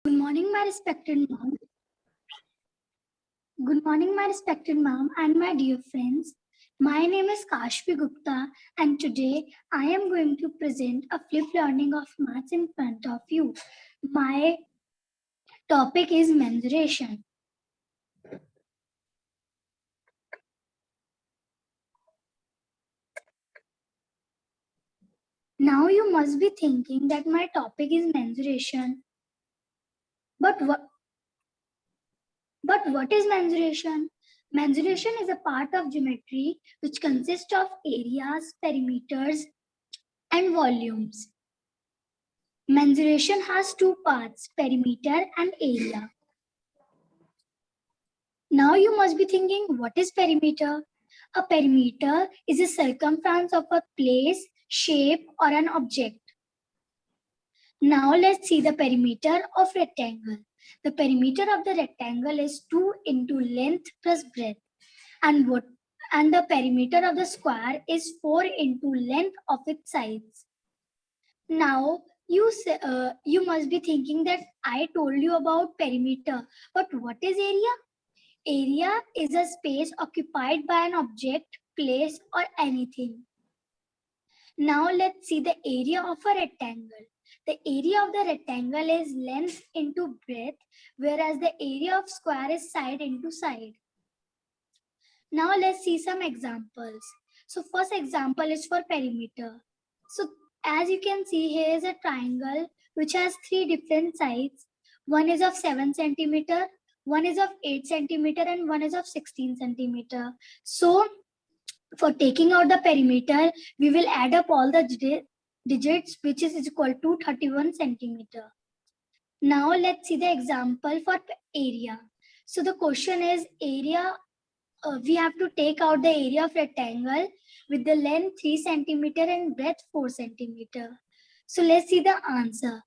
Good morning, my respected mom. Good morning, my respected mom and my dear friends. My name is Kashvi Gupta, and today I am going to present a flip learning of maths in front of you. My topic is mensuration. Now you must be thinking that my topic is mensuration. But what is mensuration? Mensuration is a part of geometry which consists of areas, perimeters, and volumes. Mensuration has two parts, perimeter and area. Now you must be thinking, what is perimeter? A perimeter is a circumference of a place, shape, or an object. Now let's see the perimeter of rectangle. The perimeter of the rectangle is 2 into length plus breadth. And the perimeter of the square is 4 into length of its sides. Now you must be thinking that I told you about perimeter, but what is area? Area is a space occupied by an object, place, or anything. Now let's see the area of a rectangle. The area of the rectangle is length into breadth, whereas the area of square is side into side. Now let's see some examples. So first example is for perimeter. So as you can see, here is a triangle which has three different sides. One is of 7 centimeter, one is of 8 centimeter, and one is of 16 centimeter. So for taking out the perimeter, we will add up all the digits, which is equal to 31 centimeter. Now let's see the example for area. So the question is area. We have to take out the area of rectangle with the length 3 centimeter and breadth 4 centimeter. So let's see the answer.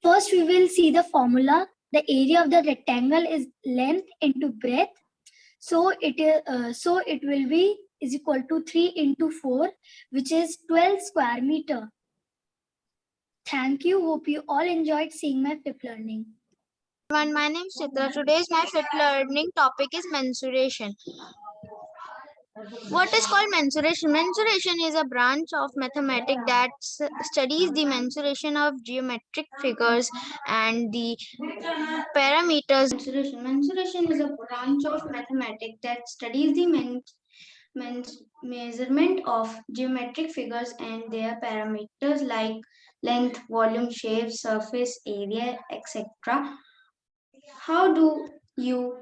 First, we will see the formula. The area of the rectangle is length into breadth. So it will be is equal to 3 into 4, which is 12 square meter. Thank you. Hope you all enjoyed seeing my flip learning. My name is Chitra. Today's my flip learning topic is mensuration. What is called mensuration? Mensuration is a branch of mathematics that studies the mensuration of geometric figures and the parameters. Mensuration is a branch of mathematics that studies the measurement of geometric figures and their parameters like length, volume, shape, surface, area, etc. How do you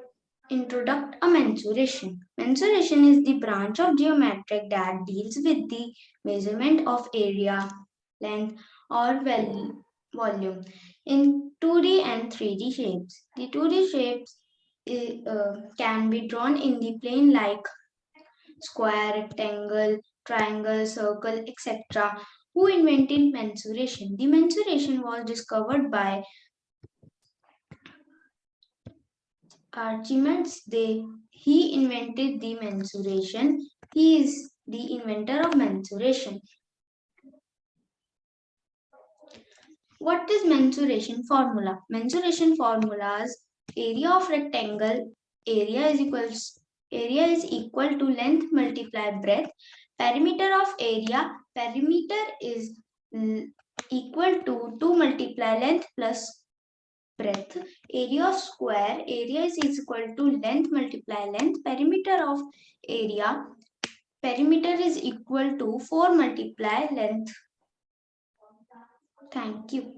introduce a mensuration? Mensuration is the branch of geometry that deals with the measurement of area, length, or volume in 2D and 3D shapes. The 2D shapes can be drawn in the plane like square, rectangle, triangle, circle, etc. Who invented mensuration? The mensuration was discovered by Archimedes. He invented the mensuration. He is the inventor of mensuration. What is mensuration formula? Mensuration formulas: area of rectangle, area is equal to length multiply breadth. Perimeter of area, perimeter is equal to 2 multiply length plus breadth. Area of square, area is equal to length multiply length. Perimeter of area, perimeter is equal to 4 multiply length. Thank you.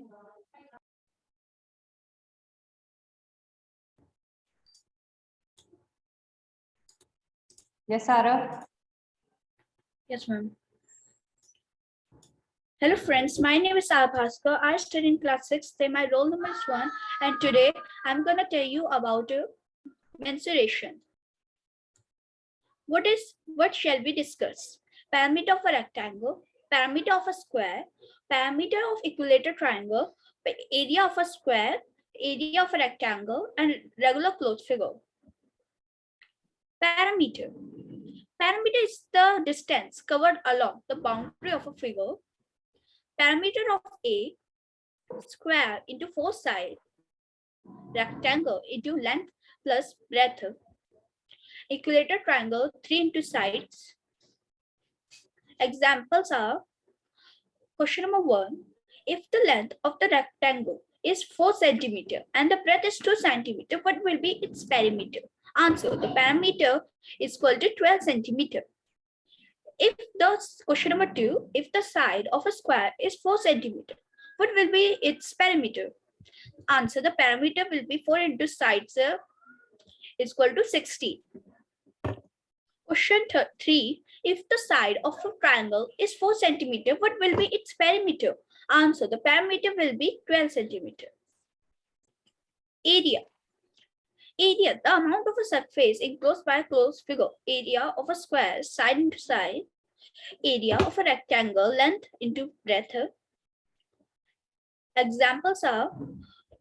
Yes, Sarah. Yes, ma'am. Hello friends, my name is Sarah Bhaskar. I study in class 6, my roll number is 1, and today I'm going to tell you about mensuration. What shall we discuss? Parameter of a rectangle, parameter of a square, parameter of equilateral triangle, area of a square, area of a rectangle, and regular closed figure. Parameter. Parameter is the distance covered along the boundary of a figure. Parameter of A square into 4 sides rectangle into length plus breadth. Equilateral triangle 3 into sides. Examples are question number 1. If the length of the rectangle is 4 centimeter and the breadth is 2 centimeter, what will be its perimeter? Answer, the perimeter is equal to 12 centimeter. If the question number 2, if the side of a square is 4 centimeter, what will be its perimeter? Answer, the perimeter will be 4 into sides is equal to 60. Question 3, if the side of a triangle is 4 centimeter, what will be its perimeter? Answer, the perimeter will be 12 centimeter. Area. Area, the amount of a surface enclosed by a closed figure. Area of a square, side into side. Area of a rectangle, length into breadth. Examples are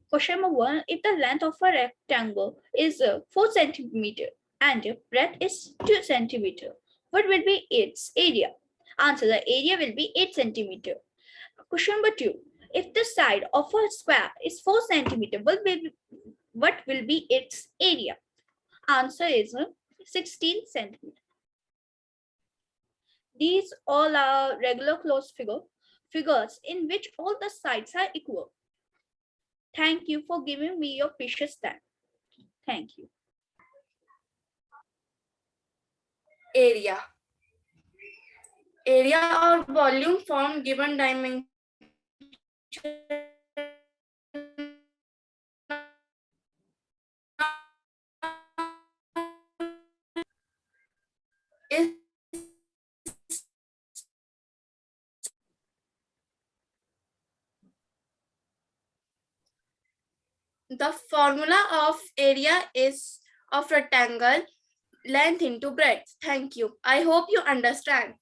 question number 1, if the length of a rectangle is 4 centimeter and breadth is 2 centimeter, what will be its area? Answer, the area will be 8 centimeter. Question number 2, if the side of a square is 4 centimeter, what will be its area? Answer is 16 centimeter. These all are regular closed figures in which all the sides are equal. Thank you for giving me your precious time. Thank you. Area. Area or volume form given dimension is the formula of area is of rectangle length into breadth. Thank you. I hope you understand.